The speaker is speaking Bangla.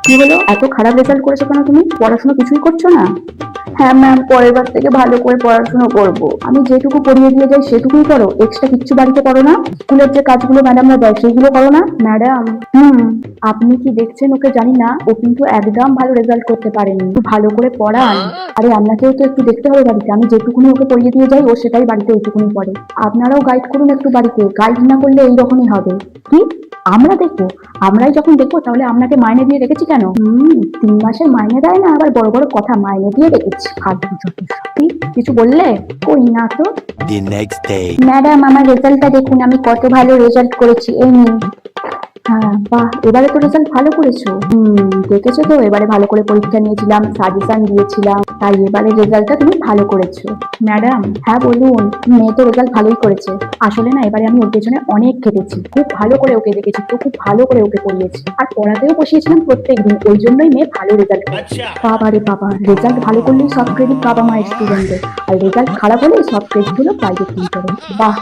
কি হলো, এত খারাপ রেজাল্ট করেছো কেন? তুমি পড়াশোনা কিছুই করছো না? হ্যাঁ ম্যাম, পরের বার থেকে ভালো করে পড়াশোনা করব। আমি যেটুকু পড়িয়ে দিয়ে যাই সেটুকুই করো, এক্সট্রা কিচ্ছু বাড়িতে করো না? স্কুলের যে কাজগুলো ম্যাডামরা দেয় সেইগুলো করো না? ম্যাডাম, আপনি কি দেখছেন ওকে জানি না, ও কিন্তু একদম ভালো রেজাল্ট করতে পারেনি। একটু ভালো করে পড়ান। আরে আপনাকেও তো একটু দেখতে হবে বাড়িতে, আমি যেটুকুনি ওকে পড়িয়ে দিয়ে যাই ও সেটাই বাড়িতে ওইটুকুনি পড়ে। আপনারাও গাইড করুন একটু বাড়িতে, গাইড না করলে এইরকমই হবে। কি? আমরা দেখবো? আমরাই যখন দেখবো তাহলে আপনাকে মাইনে দিয়ে রেখেছি কেন? 3 মাসের মাইনে দেয় না, আবার বড় বড় কথা মাইনে দিয়ে রেখেছি। ফালতু যত সব। কি কিছু বললে? কই না তো। The next day. ম্যাডাম, আমার রেজাল্টটা দেখুন, আমি কত ভালো রেজাল্ট করেছি, এই নিন। হ্যাঁ, বাহ, এবারে তো রেজাল্ট ভালো করেছো। দেখেছো তো, এবারে ভালো করে পরীক্ষা নিয়েছিলাম, সাজেশন দিয়েছিলাম, তাই এবারে রেজাল্টটা তুমি ভালো করেছো। ম্যাডাম, হ্যাঁ বলুন। মেয়ে তো রেজাল্ট ভালোই করেছে। আসলে না, এবারে আমি ওর পেছনে অনেক খেটেছি, খুব ভালো করে ওকে দেখেছি তো, খুব ভালো করে ওকে পড়িয়েছি, আর পড়াতেও বসিয়েছিলাম প্রত্যেকদিন, ওই জন্যই মেয়ে ভালো রেজাল্ট করেছে। বাবা রে বাবা, রেজাল্ট ভালো করলেই সব ক্রেডিট বাবা মায়ের স্টুডেন্টদের, আর রেজাল্ট খারাপ হলে সব ক্রেডিট হলো প্রাইভেট টিচারের। বাহ।